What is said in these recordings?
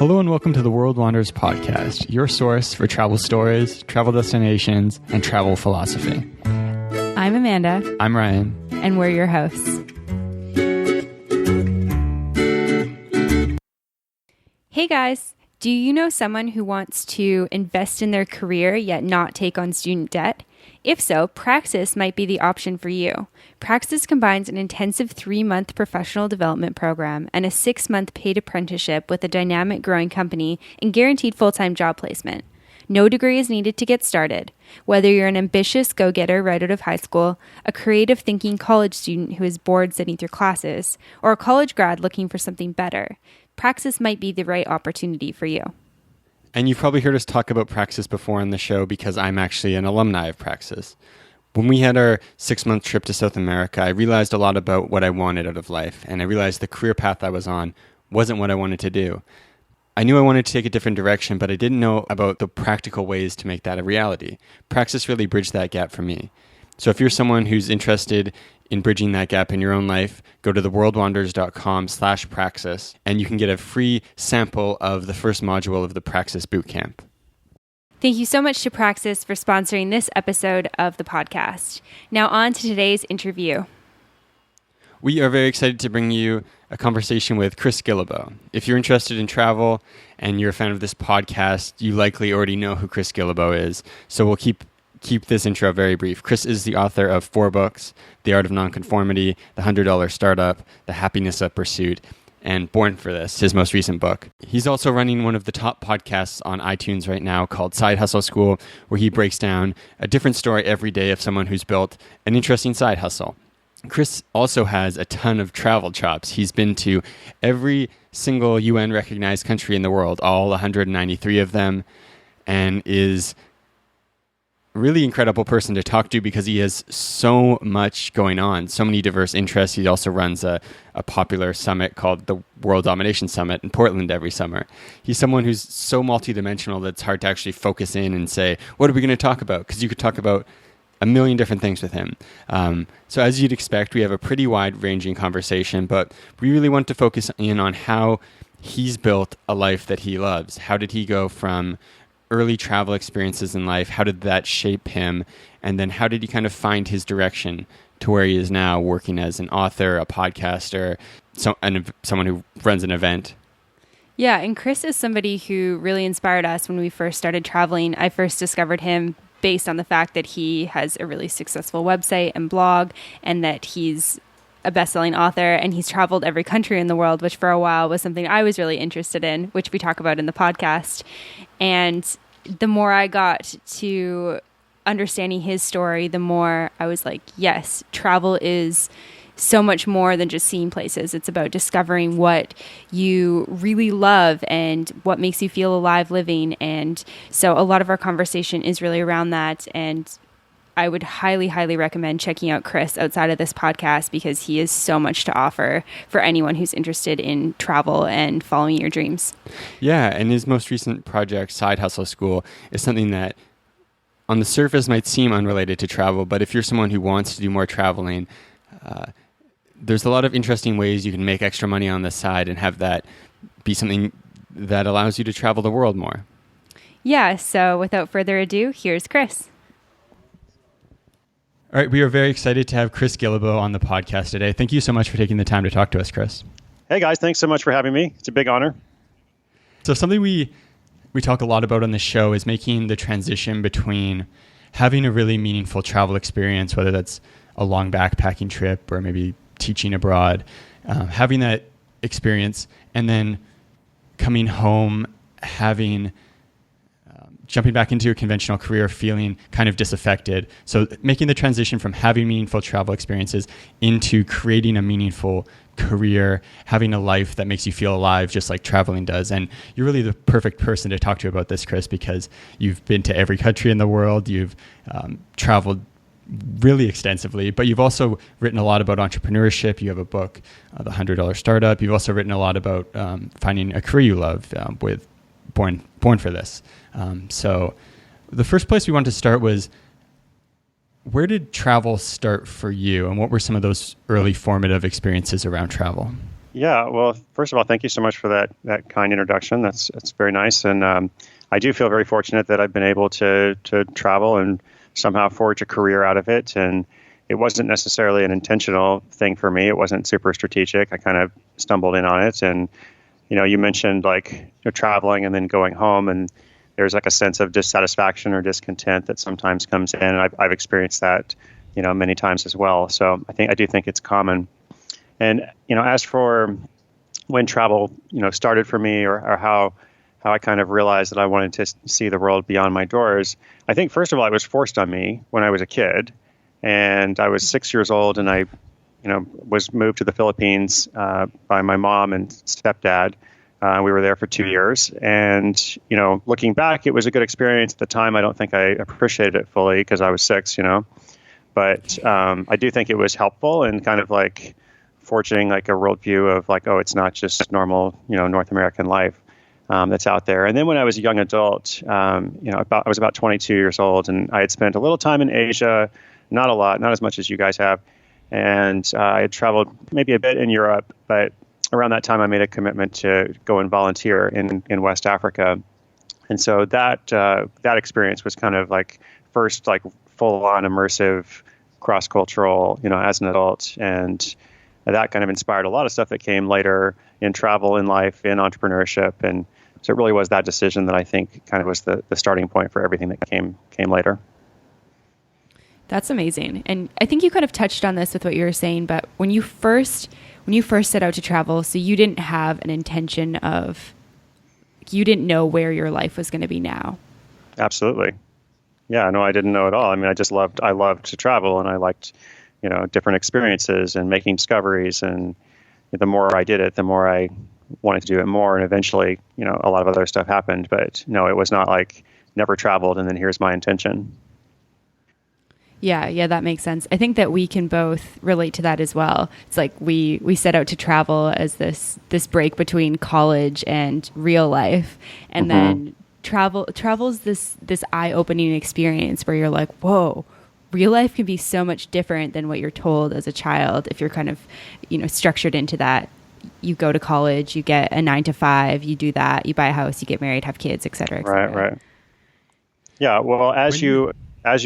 Hello and welcome to the World Wanderers podcast, your source for travel stories, travel destinations, and travel philosophy. I'm Amanda. I'm Ryan. And we're your hosts. Hey guys, do you know someone who wants to invest in their career yet not take on student debt? If so, Praxis might be the option for you. Praxis combines an intensive 3-month professional development program and a 6-month paid apprenticeship with a dynamic growing company and guaranteed full-time job placement. No degree is needed to get started. Whether you're an ambitious go-getter right out of high school, a creative thinking college student who is bored sitting through classes, or a college grad looking for something better, Praxis might be the right opportunity for you. And you've probably heard us talk about Praxis before on the show because I'm actually an alumni of Praxis. When we had our 6-month trip to South America, I realized a lot about what I wanted out of life, and I realized the career path I was on wasn't what I wanted to do. I knew I wanted to take a different direction, but I didn't know about the practical ways to make that a reality. Praxis really bridged that gap for me. So if you're someone who's interested in bridging that gap in your own life, go to theworldwanderers.com/Praxis, and you can get a free sample of the first module of the Praxis Bootcamp. Thank you so much to Praxis for sponsoring this episode of the podcast. Now on to today's interview. We are very excited to bring you a conversation with Chris Guillebeau. If you're interested in travel and you're a fan of this podcast, you likely already know who Chris Guillebeau is, so we'll keep this intro very brief. Chris is the author of 4 books, The Art of Non-Conformity, The $100 Startup, The Happiness of Pursuit, and Born for This, his most recent book. He's also running one of the top podcasts on iTunes right now called Side Hustle School, where he breaks down a different story every day of someone who's built an interesting side hustle. Chris also has a ton of travel chops. He's been to every single UN-recognized country in the world, all 193 of them, and is really incredible person to talk to because he has so much going on, so many diverse interests. He also runs a popular summit called the World Domination Summit in Portland every summer. He's someone who's so multidimensional that it's hard to actually focus in and say, what are we going to talk about? Because you could talk about a million different things with him. So as you'd expect, we have a pretty wide-ranging conversation, but we really want to focus in on how he's built a life that he loves. How did he go from early travel experiences in life? How did that shape him? And then how did he kind of find his direction to where he is now, working as an author, a podcaster, someone who runs an event? Yeah, and Chris is somebody who really inspired us when we first started traveling. I first discovered him based on the fact that he has a really successful website and blog, and that he's a best-selling author, and he's traveled every country in the world, which for a while was something I was really interested in, which we talk about in the podcast. And the more I got to understanding his story, the more I was like, yes, travel is so much more than just seeing places. It's about discovering what you really love and what makes you feel alive living. And so a lot of our conversation is really around that. And I would highly, highly recommend checking out Chris outside of this podcast because he has so much to offer for anyone who's interested in travel and following your dreams. Yeah, and his most recent project, Side Hustle School, is something that on the surface might seem unrelated to travel, but if you're someone who wants to do more traveling, there's a lot of interesting ways you can make extra money on the side and have that be something that allows you to travel the world more. Yeah, so without further ado, here's Chris. All right, we are very excited to have Chris Guillebeau on the podcast today. Thank you so much for taking the time to talk to us, Chris. Hey guys, thanks so much for having me. It's a big honor. So something we talk a lot about on the show is making the transition between having a really meaningful travel experience, whether that's a long backpacking trip or maybe teaching abroad, having that experience, and then coming home, jumping back into a conventional career, feeling kind of disaffected. So making the transition from having meaningful travel experiences into creating a meaningful career, having a life that makes you feel alive, just like traveling does. And you're really the perfect person to talk to about this, Chris, because you've been to every country in the world. You've traveled really extensively, but you've also written a lot about entrepreneurship. You have a book, The $100 Startup. You've also written a lot about finding a career you love with Born for This. So the first place we wanted to start was, where did travel start for you, and what were some of those early formative experiences around travel? Yeah, well, first of all, thank you so much for that kind introduction. That's very nice, and I do feel very fortunate that I've been able to travel and somehow forge a career out of it. And it wasn't necessarily an intentional thing for me. It wasn't super strategic. I kind of stumbled in on it, and you mentioned like you're traveling and then going home, and there's like a sense of dissatisfaction or discontent that sometimes comes in. And I've experienced that, many times as well. So I do think it's common. And as for when travel, started for me, or how I kind of realized that I wanted to see the world beyond my doors, I think first of all it was forced on me when I was a kid, and I was 6 years old, and I, was moved to the Philippines by my mom and stepdad. We were there for 2 years, and looking back, it was a good experience. At the time, I don't think I appreciated it fully because I was six, but I do think it was helpful and kind of like forging like a worldview of like, oh, it's not just normal, North American life that's out there. And then when I was a young adult, I was about 22 years old, and I had spent a little time in Asia, not a lot, not as much as you guys have. And I had traveled maybe a bit in Europe, but around that time I made a commitment to go and volunteer in West Africa. And so that experience was kind of like first like full on immersive, cross-cultural, as an adult. And that kind of inspired a lot of stuff that came later in travel, in life, in entrepreneurship. And so it really was that decision that I think kind of was the starting point for everything that came later. That's amazing. And I think you kind of touched on this with what you were saying, but when you first set out to travel, so you didn't have an intention of, you didn't know where your life was going to be now. Absolutely. Yeah, no, I didn't know at all. I mean, I loved to travel, and I liked, different experiences and making discoveries. And the more I did it, the more I wanted to do it more. And eventually, a lot of other stuff happened. But no, it was not like never traveled and then here's my intention. Yeah, that makes sense. I think that we can both relate to that as well. It's like we set out to travel as this break between college and real life, and then travel's this eye-opening experience where you're like, whoa, real life can be so much different than what you're told as a child. If you're kind of structured into that, you go to college, you get a 9 to 5, you do that, you buy a house, you get married, have kids, et cetera, et cetera. Right. Yeah. Well, as you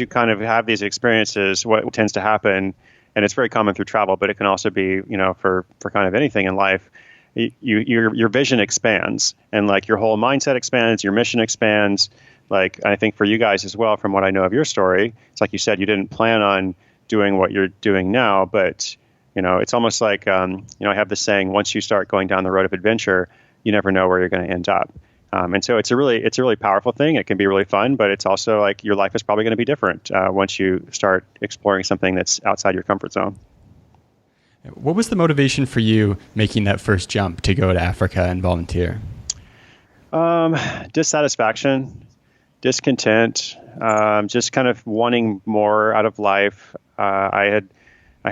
kind of have these experiences, what tends to happen, and it's very common through travel, but it can also be, for kind of anything in life, your vision expands, and like your whole mindset expands, your mission expands. Like, I think for you guys as well, from what I know of your story, it's like you said, you didn't plan on doing what you're doing now, but, it's almost like, I have this saying, once you start going down the road of adventure, you never know where you're going to end up. And so it's a really powerful thing. It can be really fun, but it's also like your life is probably going to be different once you start exploring something that's outside your comfort zone. What was the motivation for you making that first jump to go to Africa and volunteer? Dissatisfaction, discontent, just kind of wanting more out of life. I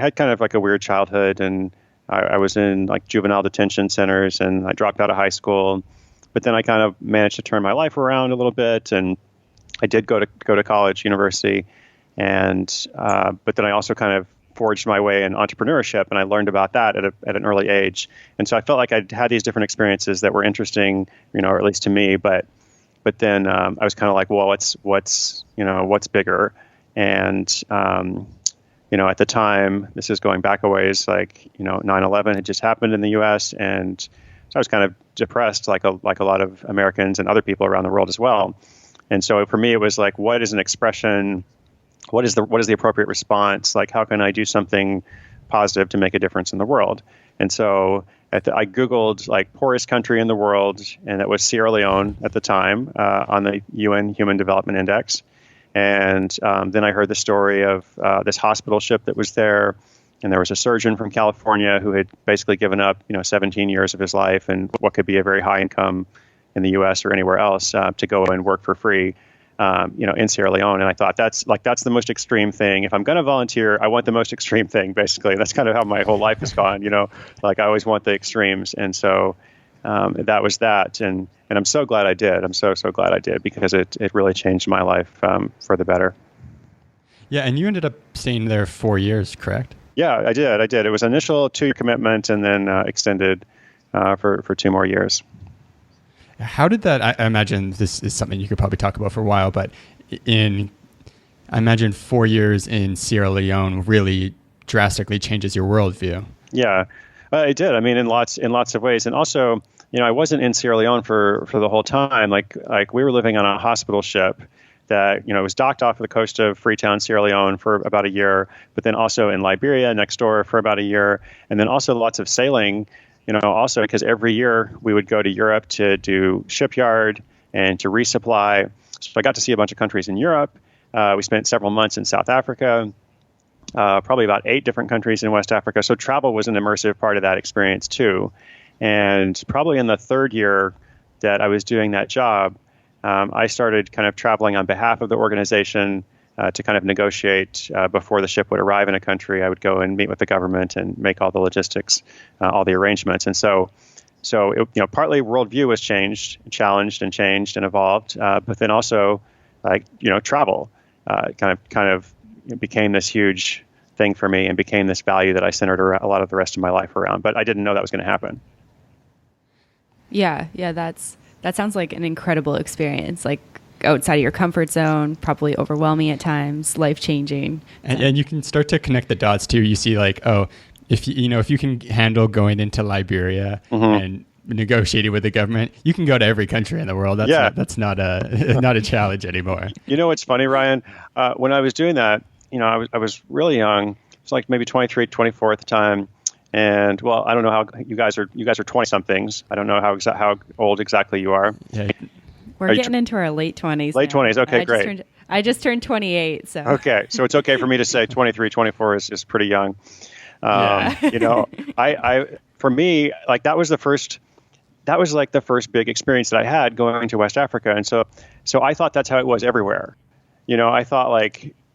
had kind of like a weird childhood, and I was in like juvenile detention centers, and I dropped out of high school. But then I kind of managed to turn my life around a little bit, and I did go to college, university, and but then I also kind of forged my way in entrepreneurship, and I learned about that at an early age. And so I felt like I'd had these different experiences that were interesting, or at least to me. But then I was kind of like, well, what's bigger? And at the time, this is going back a ways, like 9/11 had just happened in the U.S., and so I was kind of depressed, like a lot of Americans and other people around the world as well. And so for me, it was like, what is an expression? What is the appropriate response? Like, how can I do something positive to make a difference in the world? And so I Googled like poorest country in the world, and it was Sierra Leone at the time on the UN Human Development Index. And then I heard the story of this hospital ship that was there. And there was a surgeon from California who had basically given up, 17 years of his life and what could be a very high income in the U.S. or anywhere else to go and work for free, in Sierra Leone. And I thought that's the most extreme thing. If I'm going to volunteer, I want the most extreme thing, basically. That's kind of how my whole life has gone, like I always want the extremes. And so that was that. And I'm so glad I did. I'm so glad I did, because it really changed my life for the better. Yeah. And you ended up staying there 4 years, correct? Yeah, I did. It was initial 2-year commitment and then extended for 2 more years. How did that, I imagine this is something you could probably talk about for a while, but I imagine 4 years in Sierra Leone really drastically changes your worldview. Yeah, it did. I mean, in lots of ways. And also, I wasn't in Sierra Leone for the whole time. Like we were living on a hospital ship that, was docked off of the coast of Freetown, Sierra Leone for about a year, but then also in Liberia next door for about a year. And then also lots of sailing, also because every year we would go to Europe to do shipyard and to resupply. So I got to see a bunch of countries in Europe. We spent several months in South Africa, probably about 8 different countries in West Africa. So travel was an immersive part of that experience too. And probably in the 3rd year that I was doing that job, I started kind of traveling on behalf of the organization to kind of negotiate before the ship would arrive in a country. I would go and meet with the government and make all the logistics, all the arrangements. And so it, partly worldview was challenged and changed and evolved, but then also travel kind of became this huge thing for me and became this value that I centered a lot of the rest of my life around. But I didn't know that was going to happen. Yeah, that sounds like an incredible experience, like outside of your comfort zone, probably overwhelming at times, life-changing. And you can start to connect the dots too. You see if you can handle going into Liberia and negotiating with the government, you can go to every country in the world. That's not a challenge anymore. It's funny, Ryan, when I was doing that, I was really young. I was like maybe 23, 24 at the time. And well, I don't know how you guys are 20 somethings. I don't know how old exactly you are. Yeah. We're getting into our late 20s. Late 20s. Okay, great. I just turned 28. So okay. So it's okay for me to say 23, 24 is pretty young. For me, like that was like the first big experience that I had going to West Africa. And so I thought that's how it was everywhere. I thought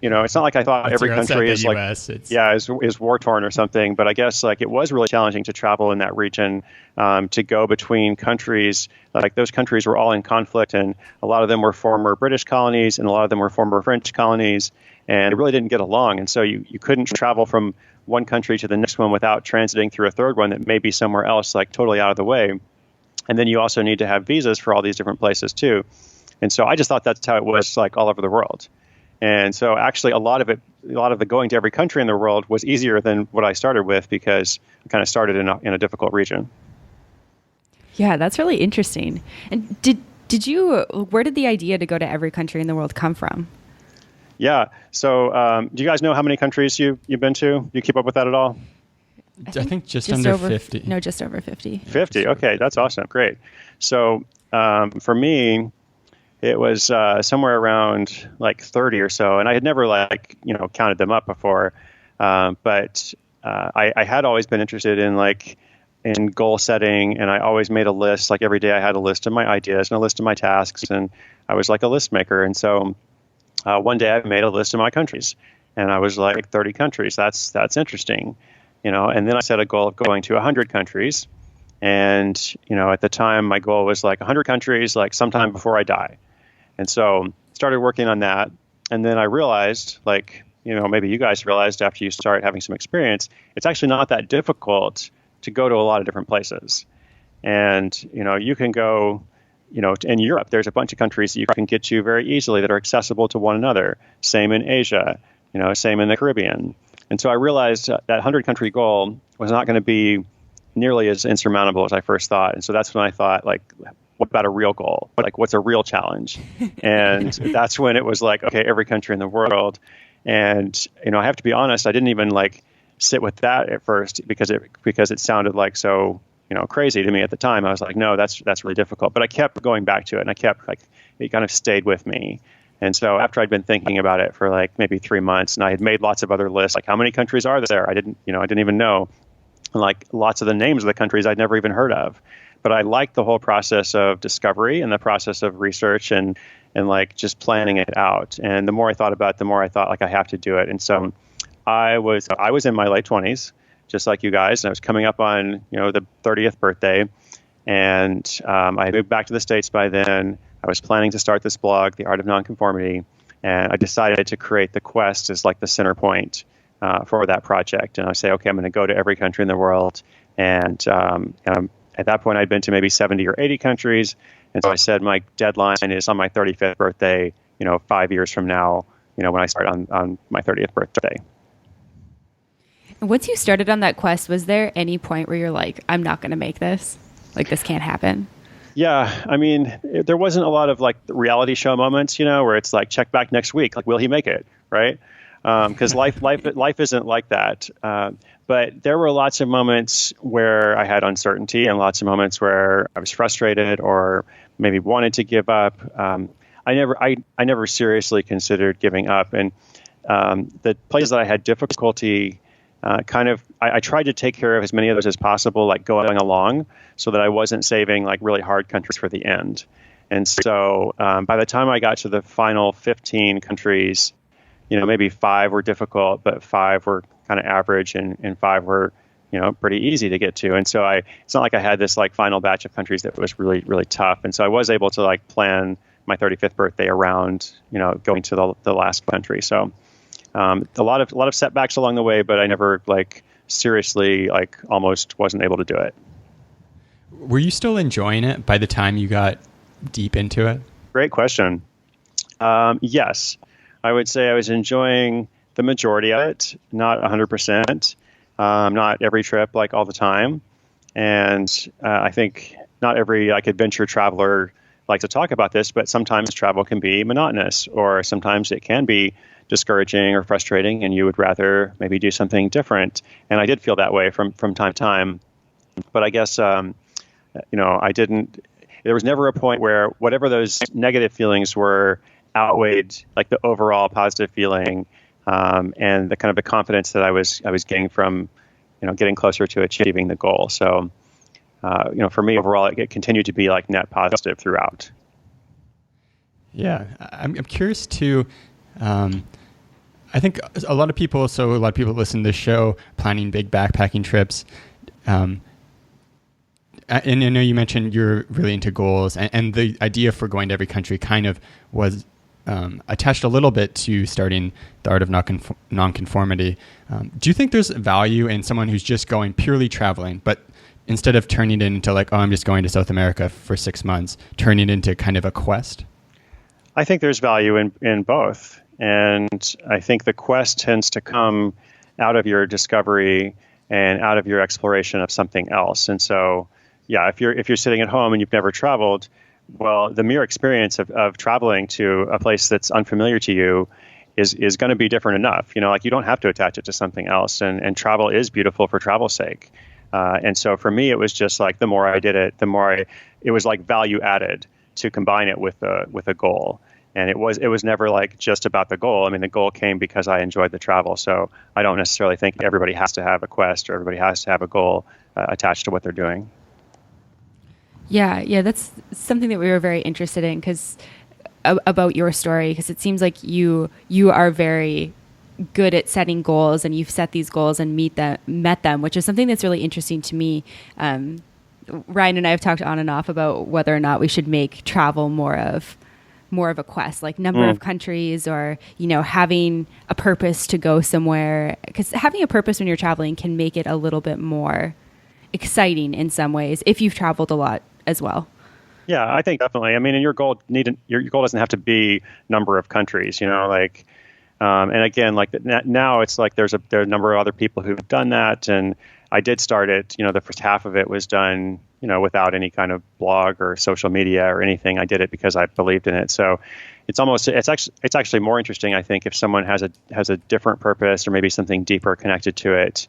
it's not like I thought every country is is war torn or something, but I guess it was really challenging to travel in that region, to go between countries. Like those countries were all in conflict, and a lot of them were former British colonies, and a lot of them were former French colonies, and it really didn't get along. And so you couldn't travel from one country to the next one without transiting through a third one that may be somewhere else, like totally out of the way. And then you also need to have visas for all these different places too. And so I just thought that's how it was like all over the world. And so actually a lot of the going to every country in the world was easier than what I started with, because I kind of started in a difficult region. Yeah, that's really interesting. And where did the idea to go to every country in the world come from? Yeah. So do you guys know how many countries you've been to? Do you keep up with that at all? I think just under 50. No, just over 50. 50. Okay. That's awesome. Great. So for me, it was somewhere around like 30 or so, and I had never counted them up before. But I had always been interested in goal setting, and I always made a list. Like every day, I had a list of my ideas and a list of my tasks, and I was like a list maker. And so one day, I made a list of my countries, and I was like 30 countries. That's interesting, And then I set a goal of going to 100 countries. And, at the time, my goal was like 100 countries, like sometime before I die. And so started working on that. And then I realized, maybe you guys realized after you start having some experience, it's actually not that difficult to go to a lot of different places. And, you can go, in Europe, there's a bunch of countries that you can get to very easily that are accessible to one another. Same in Asia, same in the Caribbean. And so I realized that 100 country goal was not going to be nearly as insurmountable as I first thought. And so that's when I thought, what about a real goal? What's a real challenge? And that's when it was like, okay, every country in the world. And, I have to be honest, I didn't even sit with that at first because it sounded like so, crazy to me at the time. I was like, no, that's really difficult. But I kept going back to it, and I kept it kind of stayed with me. And so after I'd been thinking about it for maybe 3 months, and I had made lots of other lists, how many countries are there? I didn't even know. And lots of the names of the countries I'd never even heard of. But I liked the whole process of discovery and the process of research and just planning it out. And the more I thought about it, the more I thought I have to do it. And so I was in my late 20s, just like you guys, and I was coming up on the 30th birthday. And I moved back to the States by then. I was planning to start this blog, The Art of Non-Conformity, and I decided to create the quest as the center point for that project. And I say, okay, I'm going to go to every country in the world. And at that point, I'd been to maybe 70 or 80 countries. And so I said, my deadline is on my 35th birthday, 5 years from now, when I start on my 30th birthday. And once you started on that quest, was there any point where you're like, I'm not going to make this? Like, this can't happen? Yeah. I mean, there wasn't a lot of like reality show moments, where it's like, check back next week. Like, will he make it? Right. Because life isn't like that. But there were lots of moments where I had uncertainty and lots of moments where I was frustrated or maybe wanted to give up. I never seriously considered giving up. And the places that I had difficulty, I tried to take care of as many of those as possible, like going along, so that I wasn't saving like really hard countries for the end. And so by the time I got to the final 15 countries, maybe 5 were difficult, but 5 were kind of average, and 5 were, pretty easy to get to. And so it's not like I had this like final batch of countries that was really, really tough. And so I was able to like plan my 35th birthday around, going to the last country. So a lot of setbacks along the way, but I never like seriously like almost wasn't able to do it. Were you still enjoying it by the time you got deep into it? Great question. Yes. I would say I was enjoying the majority of it, not 100%, not every trip, like all the time. And I think not every adventure traveler likes to talk about this, but sometimes travel can be monotonous, or sometimes it can be discouraging or frustrating, and you would rather maybe do something different. And I did feel that way from time to time. But I guess, I didn't, there was never a point where whatever those negative feelings were outweighed like the overall positive feeling, and the kind of the confidence that I was getting from, getting closer to achieving the goal. So, for me overall, it continued to be like net positive throughout. Yeah, I'm curious too. I think a lot of people listen to this show planning big backpacking trips. And I know you mentioned you're really into goals, and the idea for going to every country kind of was attached a little bit to starting the art of non-conformity. Do you think there's value in someone who's just going purely traveling, but instead of turning it into like, oh, I'm just going to South America for 6 months, turning it into kind of a quest? I think there's value in both. And I think the quest tends to come out of your discovery and out of your exploration of something else. And so, yeah, if you're sitting at home and you've never traveled, well, the mere experience of traveling to a place that's unfamiliar to you is going to be different enough. You don't have to attach it to something else. And travel is beautiful for travel's sake. And so for me, it was just like the more I did it, the more it was like value added to combine it with a goal. And it was never like just about the goal. I mean, the goal came because I enjoyed the travel. So I don't necessarily think everybody has to have a quest or everybody has to have a goal attached to what they're doing. Yeah, that's something that we were very interested in about your story, because it seems like you are very good at setting goals, and you've set these goals and met them, which is something that's really interesting to me. Ryan and I have talked on and off about whether or not we should make travel more of a quest, like number of countries, or having a purpose to go somewhere, because having a purpose when you're traveling can make it a little bit more exciting in some ways if you've traveled a lot as well. Yeah, I think definitely. I mean, and your goal doesn't have to be number of countries, and again, like now it's like there are a number of other people who've done that, and I did start it. The first half of it was done, without any kind of blog or social media or anything. I did it because I believed in it. So it's actually more interesting, I think, if someone has a different purpose or maybe something deeper connected to it,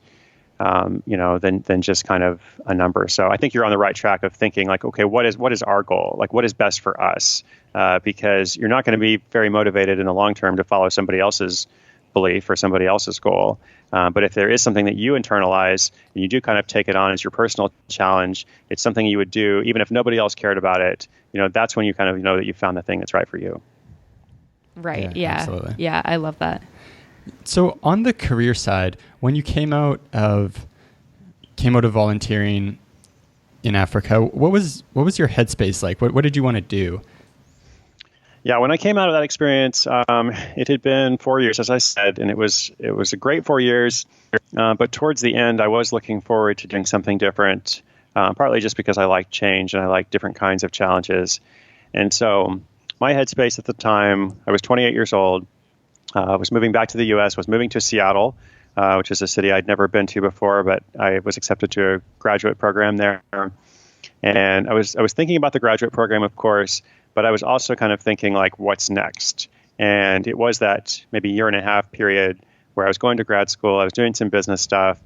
than just kind of a number. So I think you're on the right track of thinking like, okay, what is our goal? Like, what is best for us? Because you're not going to be very motivated in the long term to follow somebody else's belief or somebody else's goal. But if there is something that you internalize and you do kind of take it on as your personal challenge, it's something you would do even if nobody else cared about it. That's when you kind of know that you found the thing that's right for you. Right. Yeah. Absolutely. Yeah. I love that. So on the career side, when you came out of volunteering in Africa, what was your headspace like? What did you want to do? Yeah, when I came out of that experience, it had been 4 years, as I said, and it was a great 4 years. But towards the end, I was looking forward to doing something different, partly just because I like change and I like different kinds of challenges. And so my headspace at the time, I was 28 years old, was moving back to the U.S., was moving to Seattle, which is a city I'd never been to before, but I was accepted to a graduate program there. And I was thinking about the graduate program, of course, but I was also kind of thinking, like, what's next? And it was that maybe year and a half period where I was going to grad school, I was doing some business stuff,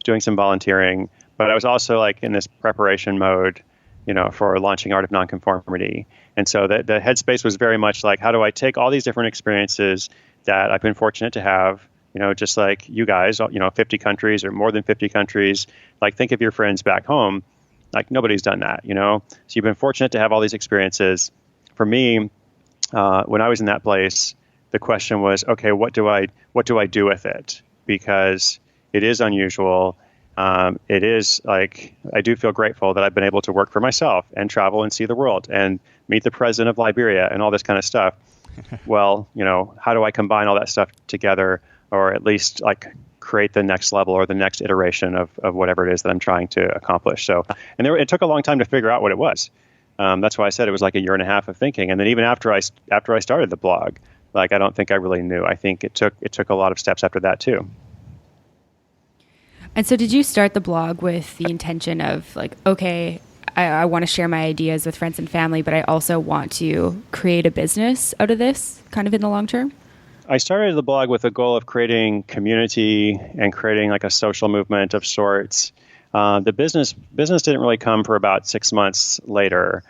doing some volunteering, but I was also like in this preparation mode, for launching Art of Non-Conformity. And so the headspace was very much like, how do I take all these different experiences that I've been fortunate to have, just like you guys, 50 countries or more than 50 countries, like think of your friends back home, like nobody's done that, So you've been fortunate to have all these experiences. For me, when I was in that place, the question was, okay, what do I do with it? Because it is unusual. It is like, I do feel grateful that I've been able to work for myself and travel and see the world and meet the president of Liberia and all this kind of stuff. Well, how do I combine all that stuff together, or at least like create the next level or the next iteration of whatever it is that I'm trying to accomplish? So, and it took a long time to figure out what it was. That's why I said it was like a year and a half of thinking. And then even after I started the blog, like, I don't think I really knew. I think it took a lot of steps after that too. And so did you start the blog with the intention of like, okay, I want to share my ideas with friends and family, but I also want to create a business out of this kind of in the long term? I started the blog with the goal of creating community and creating like a social movement of sorts. The business didn't really come for about 6 months later.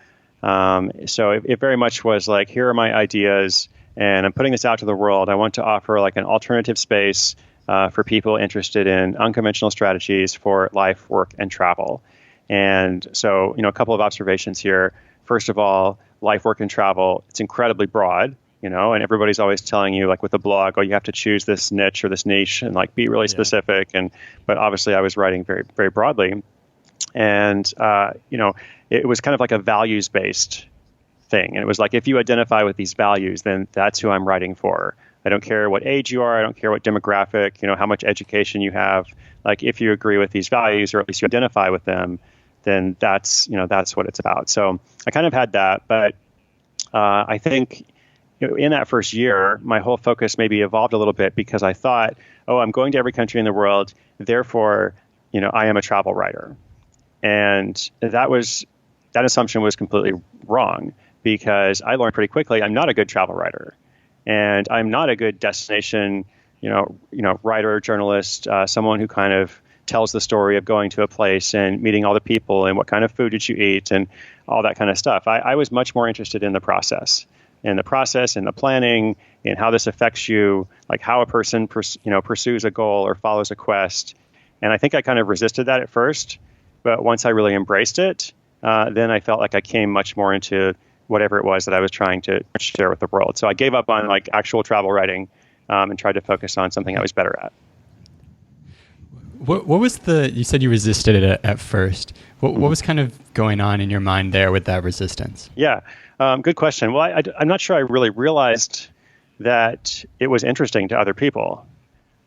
So it very much was like, here are my ideas, and I'm putting this out to the world. I want to offer like an alternative space for people interested in unconventional strategies for life, work, and travel. And so, a couple of observations here. First of all, life, work, and travel, it's incredibly broad, and everybody's always telling you, like with a blog, oh, you have to choose this niche or this niche and like be really specific. But obviously I was writing very, very broadly. And, it was kind of like a values-based thing. And it was like, if you identify with these values, then that's who I'm writing for. I don't care what age you are. I don't care what demographic, how much education you have. Like, if you agree with these values, or at least you identify with them, then that's what it's about. So I kind of had that, but I think in that first year, my whole focus maybe evolved a little bit, because I thought, oh, I'm going to every country in the world, therefore, I am a travel writer. And that assumption was completely wrong, because I learned pretty quickly I'm not a good travel writer, and I'm not a good destination, writer, journalist, someone who kind of tells the story of going to a place and meeting all the people and what kind of food did you eat and all that kind of stuff. I was much more interested in the process, in the planning, and how this affects you, like how a person pursues a goal or follows a quest. And I think I kind of resisted that at first, but once I really embraced it, then I felt like I came much more into whatever it was that I was trying to share with the world. So I gave up on like actual travel writing and tried to focus on something I was better at. What was you said you resisted it at first. What was kind of going on in your mind there with that resistance? Yeah, good question. Well, I'm not sure I really realized that it was interesting to other people.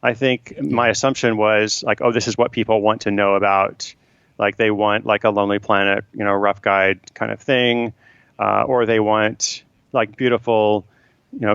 I think my assumption was like, oh, this is what people want to know about. Like they want like a Lonely Planet, rough guide kind of thing. Or they want like beautiful,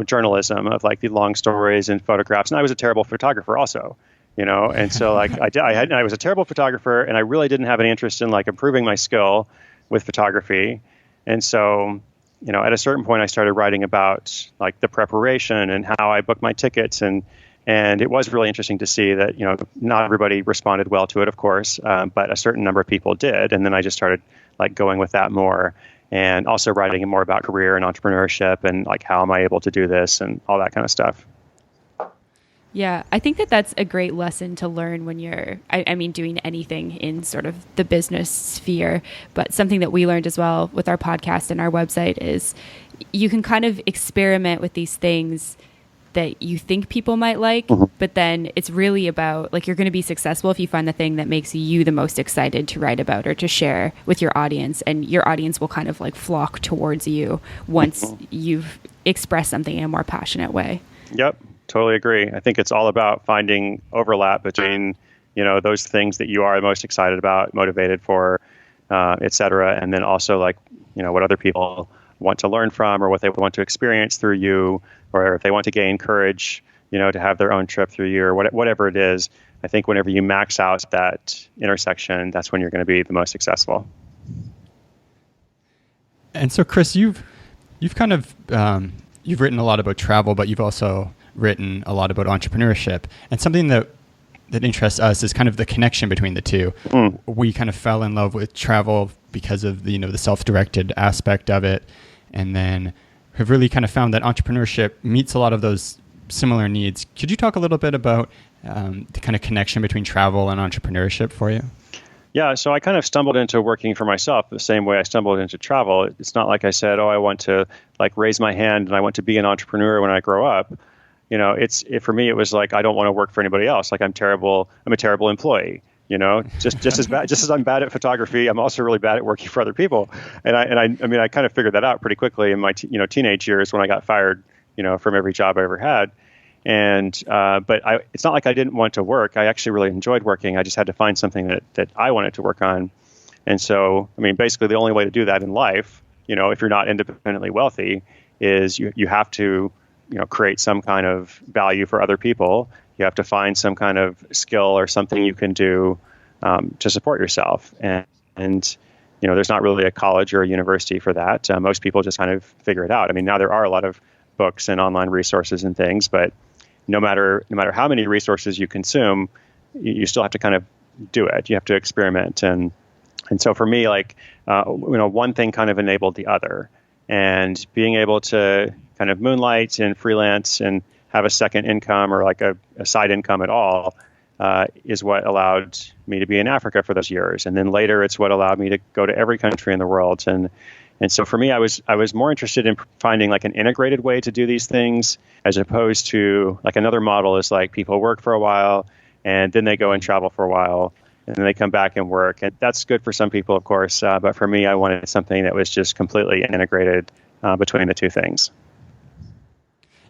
journalism of like the long stories and photographs. And I was a terrible photographer also, and so like I was a terrible photographer, and I really didn't have any interest in like improving my skill with photography. And so, at a certain point I started writing about like the preparation and how I booked my tickets, and it was really interesting to see that, not everybody responded well to it, of course, but a certain number of people did. And then I just started like going with that more. And also writing more about career and entrepreneurship and like, how am I able to do this and all that kind of stuff. Yeah, I think that's a great lesson to learn when you're, doing anything in sort of the business sphere. But something that we learned as well with our podcast and our website is you can kind of experiment with these things that you think people might like, but then it's really about like, you're going to be successful if you find the thing that makes you the most excited to write about or to share with your audience, and your audience will kind of like flock towards you once you've express something in a more passionate way. Yep, totally agree. I think it's all about finding overlap between, those things that you are most excited about, motivated for, et cetera. And then also like, what other people want to learn from or what they want to experience through you, or if they want to gain courage, to have their own trip through you or whatever it is. I think whenever you max out that intersection, that's when you're going to be the most successful. And so, Chris, you've kind of you've written a lot about travel, but you've also written a lot about entrepreneurship. And something that interests us is kind of the connection between the two. We kind of fell in love with travel because of the self-directed aspect of it, and then have really kind of found that entrepreneurship meets a lot of those similar needs. Could you talk a little bit about the kind of connection between travel and entrepreneurship for you? Yeah, so I kind of stumbled into working for myself the same way I stumbled into travel. It's not like I said, I want to like raise my hand and I want to be an entrepreneur when I grow up. For me, it was like, I don't want to work for anybody else. Like I'm a terrible employee, just as bad, just as I'm bad at photography, I'm also really bad at working for other people. And I kind of figured that out pretty quickly in my, teenage years when I got fired, from every job I ever had. But it's not like I didn't want to work. I actually really enjoyed working. I just had to find something that I wanted to work on. And so, basically the only way to do that in life, if you're not independently wealthy, is you have to, create some kind of value for other people. You have to find some kind of skill or something you can do to support yourself. And there's not really a college or a university for that. Most people just kind of figure it out. Now there are a lot of books and online resources and things, but no matter how many resources you consume, you still have to kind of do it. You have to experiment. And so for me, like, one thing kind of enabled the other. And being able to kind of moonlight and freelance and have a second income or like a side income at all is what allowed me to be in Africa for those years. And then later, it's what allowed me to go to every country in the world. And so for me, I was more interested in finding like an integrated way to do these things, as opposed to like another model is like people work for a while and then they go and travel for a while and then they come back and work. And that's good for some people, of course. But for me, I wanted something that was just completely integrated between the two things.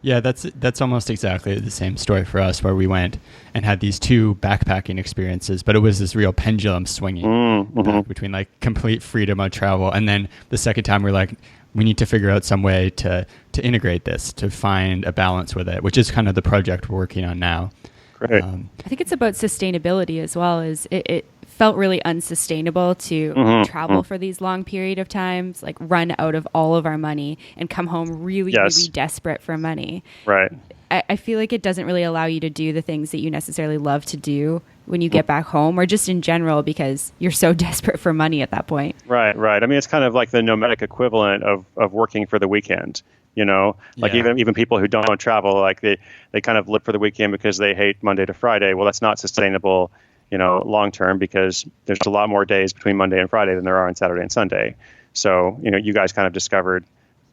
Yeah, that's almost exactly the same story for us, where we went and had these two backpacking experiences, but it was this real pendulum swinging back between like complete freedom on travel, and then the second time we're like, we need to figure out some way to integrate this, to find a balance with it, which is kind of the project we're working on now. Great. I think it's about sustainability as well. As it felt really unsustainable to travel for these long period of times, like run out of all of our money and come home really desperate for money. Right. I feel like it doesn't really allow you to do the things that you necessarily love to do when you get back home, or just in general, because you're so desperate for money at that point. Right. It's kind of like the nomadic equivalent of working for the weekend. Even people who don't travel, like they kind of live for the weekend because they hate Monday to Friday. Well, that's not sustainable, long term, because there's a lot more days between Monday and Friday than there are on Saturday and Sunday. So, you guys kind of discovered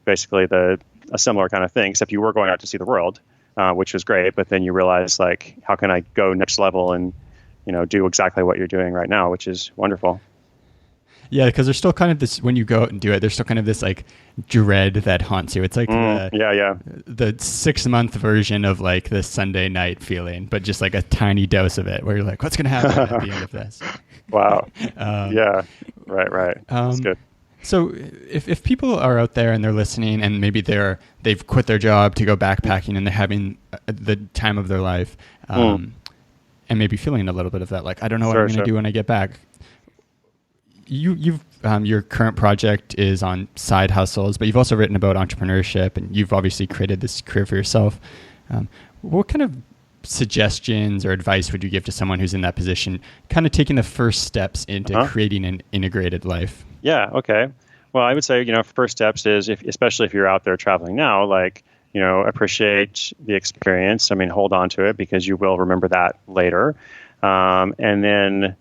basically a similar kind of thing, except you were going out to see the world, which was great. But then you realize, like, how can I go next level and, do exactly what you're doing right now, which is wonderful. Yeah, because there's still kind of this, when you go out and do it, there's still kind of this like dread that haunts you. It's like the 6-month version of like the Sunday night feeling, but just like a tiny dose of it, where you're like, what's going to happen at the end of this? Wow. Right. That's good. So if people are out there and they're listening, and maybe they've quit their job to go backpacking and they're having the time of their life, and maybe feeling a little bit of that, like, I don't know what I'm going to do when I get back. You've your current project is on side hustles, but you've also written about entrepreneurship, and you've obviously created this career for yourself. What kind of suggestions or advice would you give to someone who's in that position, kind of taking the first steps into creating an integrated life? Yeah. Okay. Well, I would say, first steps is, especially if you're out there traveling now, like, appreciate the experience. Hold on to it, because you will remember that later. And then,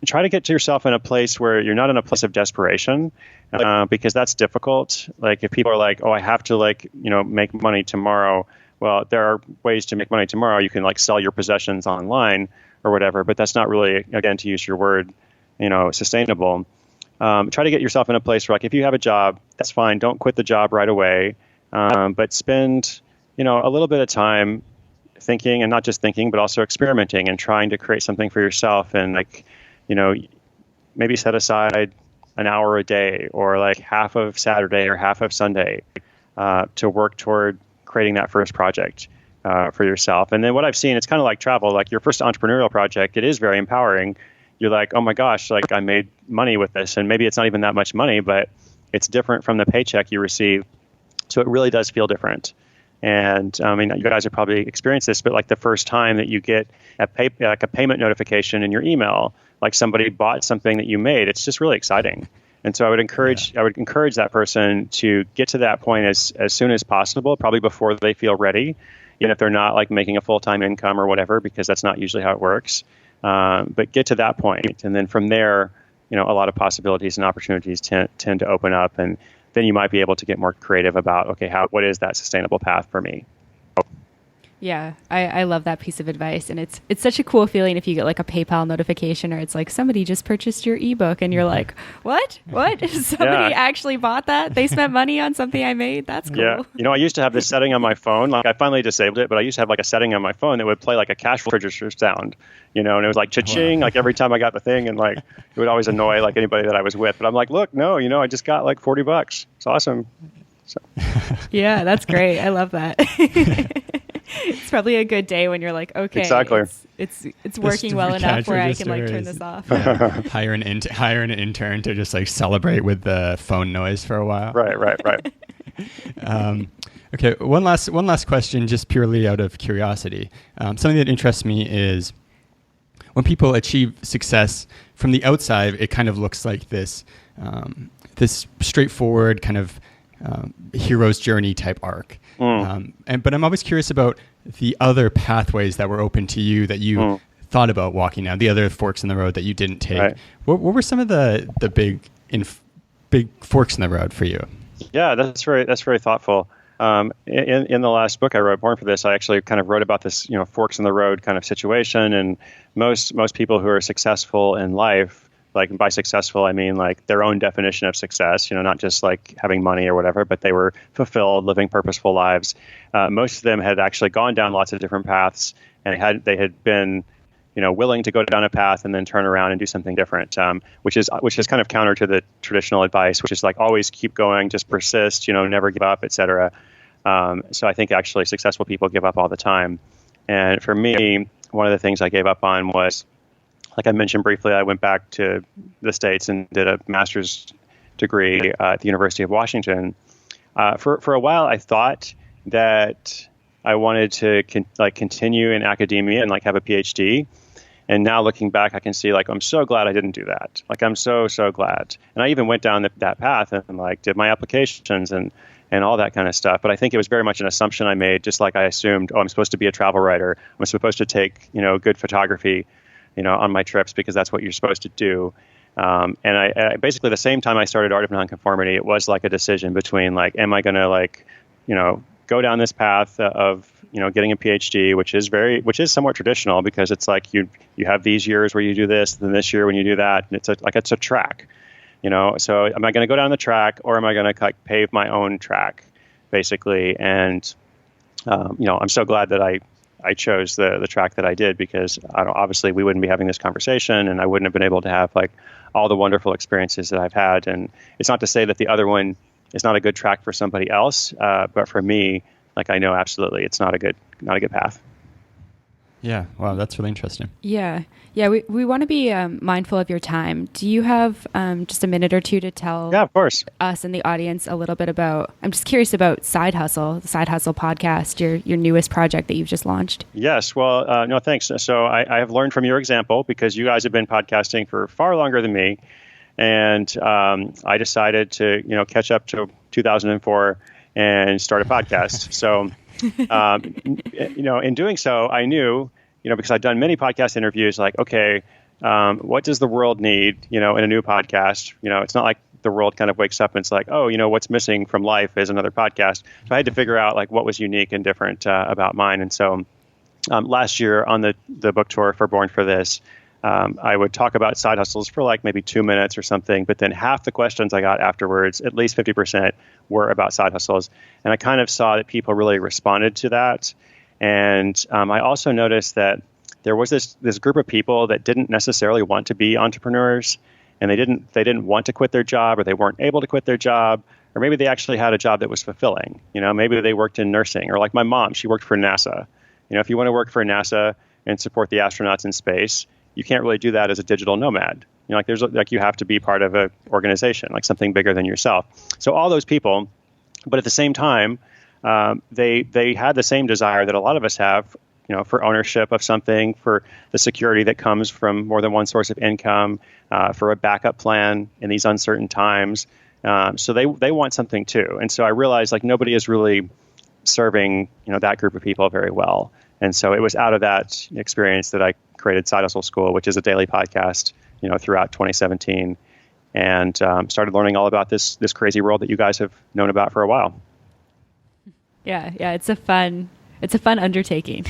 try to get to yourself in a place where you're not in a place of desperation, because that's difficult. Like, if people are like, I have to make money tomorrow. Well, there are ways to make money tomorrow. You can sell your possessions online or whatever, but that's not really, again, to use your word, sustainable. try to get yourself in a place where, like, if you have a job, that's fine. Don't quit the job right away, but spend, a little bit of time thinking, and not just thinking, but also experimenting and trying to create something for yourself. And, like, maybe set aside an hour a day, or like half of Saturday or half of Sunday to work toward creating that first project for yourself. And then what I've seen, it's kind of like travel, like your first entrepreneurial project, it is very empowering. You're like, oh my gosh, like I made money with this. And maybe it's not even that much money, but it's different from the paycheck you receive. So it really does feel different. And I mean, you guys have probably experienced this, but like the first time that you get a payment notification in your email, like somebody bought something that you made, it's just really exciting. And so I would encourage that person to get to that point as soon as possible, probably before they feel ready, if they're not like making a full-time income or whatever, because that's not usually how it works. But get to that point, and then from there, a lot of possibilities and opportunities tend to open up, and then you might be able to get more creative about, okay, what is that sustainable path for me? Yeah, I love that piece of advice. And it's such a cool feeling if you get like a PayPal notification, or it's like somebody just purchased your ebook and you're like, what? Somebody actually bought that? They spent money on something I made? That's cool. Yeah. I used to have this setting on my phone. Like, I finally disabled it, but I used to have like a setting on my phone that would play like a cash register sound, and it was like cha-ching, like every time I got the thing, and like it would always annoy like anybody that I was with. But I'm like, look, no, I just got like $40. It's awesome. So. Yeah, that's great. I love that. It's probably a good day when you're like, okay, exactly. It's working well enough where I can like turn this off. Hire an intern to just like celebrate with the phone noise for a while. Right. Okay, one last question, just purely out of curiosity. Something that interests me is when people achieve success from the outside, it kind of looks like this straightforward kind of hero's journey type arc. But I'm always curious about the other pathways that were open to you that you thought about walking down, the other forks in the road that you didn't take. Right. What were some of the big forks in the road for you? Yeah, that's very thoughtful. In the last book I wrote, Born for This, I actually kind of wrote about this, forks in the road kind of situation. And most people who are successful in life, like by successful, I mean like their own definition of success, not just like having money or whatever, but they were fulfilled, living purposeful lives. Most of them had actually gone down lots of different paths, and they had been, willing to go down a path and then turn around and do something different, which is kind of counter to the traditional advice, which is like always keep going, just persist, never give up, etc. So I think actually successful people give up all the time. And for me, one of the things I gave up on was, like I mentioned briefly, I went back to the States and did a master's degree at the University of Washington. For a while, I thought that I wanted to continue in academia and like have a PhD. And now looking back, I can see like I'm so glad I didn't do that. Like I'm so glad. And I even went down that path and like did my applications and all that kind of stuff. But I think it was very much an assumption I made, just like I assumed, I'm supposed to be a travel writer. I'm supposed to take good photography on my trips because that's what you're supposed to do. And I basically the same time I started Art of Non-Conformity, it was like a decision between like, am I going to go down this path of, getting a PhD, which is somewhat traditional because it's like you have these years where you do this, then this year when you do that, and it's a track, so am I going to go down the track or am I going to pave my own track basically? And, I'm so glad that I chose the track that I did because obviously we wouldn't be having this conversation and I wouldn't have been able to have like all the wonderful experiences that I've had. And it's not to say that the other one is not a good track for somebody else, but for me, like I know absolutely it's not a good path. Yeah. Wow. That's really interesting. Yeah. We want to be mindful of your time. Do you have just a minute or two to tell of course. us and the audience a little bit about, I'm just curious about Side Hustle, the Side Hustle podcast, your newest project that you've just launched? Yes. Well, no, thanks. So I have learned from your example because you guys have been podcasting for far longer than me. And I decided to, catch up to 2004 and start a podcast. So, in doing so, I knew, because I'd done many podcast interviews, like, okay, what does the world need, in a new podcast? It's not like the world kind of wakes up and it's like, oh, what's missing from life is another podcast. So I had to figure out like what was unique and different about mine. And so last year on the book tour for Born for This, I would talk about side hustles for like maybe 2 minutes or something, but then half the questions I got afterwards, at least 50%, were about side hustles. And I kind of saw that people really responded to that. And I also noticed that there was this group of people that didn't necessarily want to be entrepreneurs, and they didn't want to quit their job, or they weren't able to quit their job, or maybe they actually had a job that was fulfilling. Maybe they worked in nursing, or like my mom, she worked for NASA. If you want to work for NASA and support the astronauts in space, you can't really do that as a digital nomad. You have to be part of an organization, like something bigger than yourself. So all those people, but at the same time, they had the same desire that a lot of us have, for ownership of something, for the security that comes from more than one source of income, for a backup plan in these uncertain times. So they want something too. And so I realized like nobody is really serving, that group of people very well. And so it was out of that experience that I created Side Hustle School, which is a daily podcast, throughout 2017, and started learning all about this crazy world that you guys have known about for a while. Yeah, it's a fun undertaking.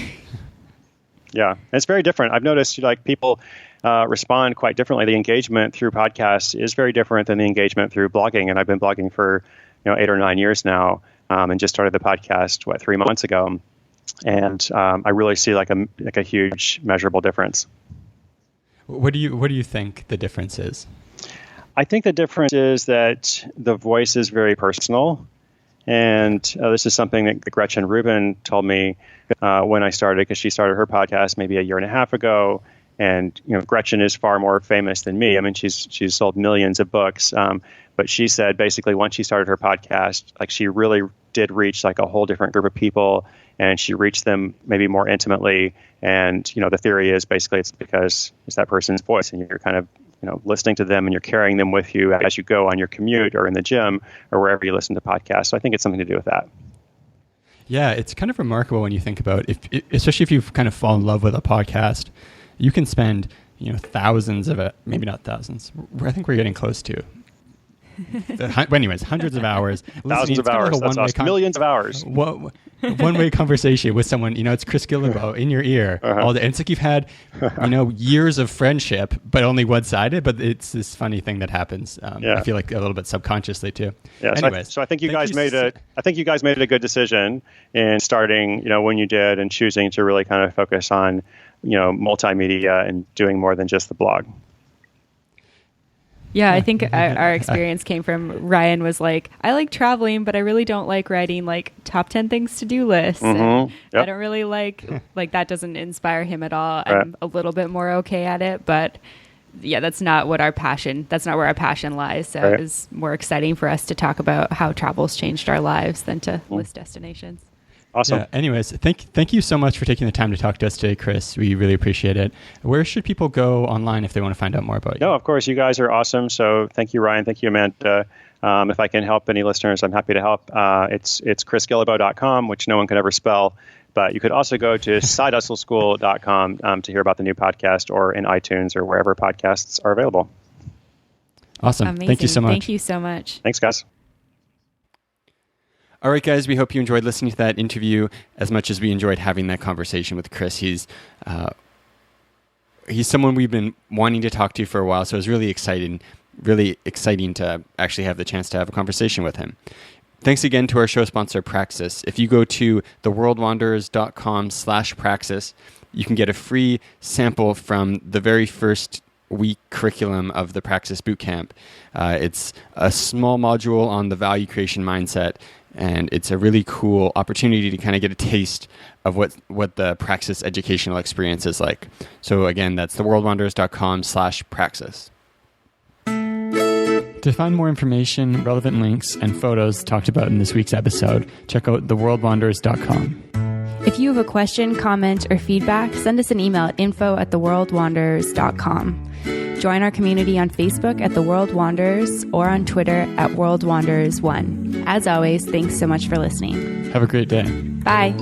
Yeah, it's very different. I've noticed like people respond quite differently. The engagement through podcasts is very different than the engagement through blogging, and I've been blogging for 8 or 9 years now, and just started the podcast 3 months ago. And I really see like a huge measurable difference. What do you think the difference is? I think the difference is that the voice is very personal, and this is something that Gretchen Rubin told me when I started, because she started her podcast maybe a year and a half ago. And Gretchen is far more famous than me. I mean, she's sold millions of books, but she said basically once she started her podcast, like she really did reach like a whole different group of people, and she reached them maybe more intimately. And the theory is basically it's because it's that person's voice, and you're kind of listening to them, and you're carrying them with you as you go on your commute or in the gym or wherever you listen to podcasts. So I think it's something to do with that. Yeah, it's kind of remarkable when you think about especially if you kind of fall in love with a podcast. You can spend, thousands of it, maybe not thousands. I think we're getting close to. Anyways, hundreds of hours. Thousands of hours. That's awesome. Millions of hours. One-way conversation with someone, it's Chris Guillebeau in your ear all day. And it's like you've had, years of friendship, but only one-sided. But it's this funny thing that happens. I feel like a little bit subconsciously too. Yeah. Anyways, so I think you guys made a good decision in starting, when you did, and choosing to really kind of focus on, multimedia and doing more than just the blog. Yeah, I think our experience came from Ryan was like, I like traveling, but I really don't like writing like top 10 things to do lists. Mm-hmm. Yep. I don't really like that doesn't inspire him at all. Right. I'm a little bit more okay at it, but yeah, that's not where our passion lies. So right. It was more exciting for us to talk about how travel's changed our lives than to list destinations. Awesome. Yeah, anyways, thank you so much for taking the time to talk to us today, Chris. We really appreciate it. Where should people go online if they want to find out more about you? No, of course, you guys are awesome. So thank you, Ryan. Thank you, Amanda. If I can help any listeners, I'm happy to help. It's chrisguillebeau.com, which no one can ever spell. But you could also go to sidehustleschool.com to hear about the new podcast, or in iTunes or wherever podcasts are available. Awesome. Amazing. Thank you so much. Thank you so much. Thanks, guys. All right, guys, we hope you enjoyed listening to that interview as much as we enjoyed having that conversation with Chris. He's someone we've been wanting to talk to for a while, so it was really exciting to actually have the chance to have a conversation with him. Thanks again to our show sponsor, Praxis. If you go to theworldwanderers.com/Praxis, you can get a free sample from the very first week curriculum of the Praxis Bootcamp. It's a small module on the value creation mindset, and it's a really cool opportunity to kind of get a taste of what the Praxis educational experience is like. So again, that's theworldwanderers.com/Praxis. To find more information, relevant links, and photos talked about in this week's episode, check out theworldwanderers.com. If you have a question, comment, or feedback, send us an email at info@theworldwanderers.com. Join our community on Facebook at The World Wanderers or on Twitter at WorldWanderers1. As always, thanks so much for listening. Have a great day. Bye.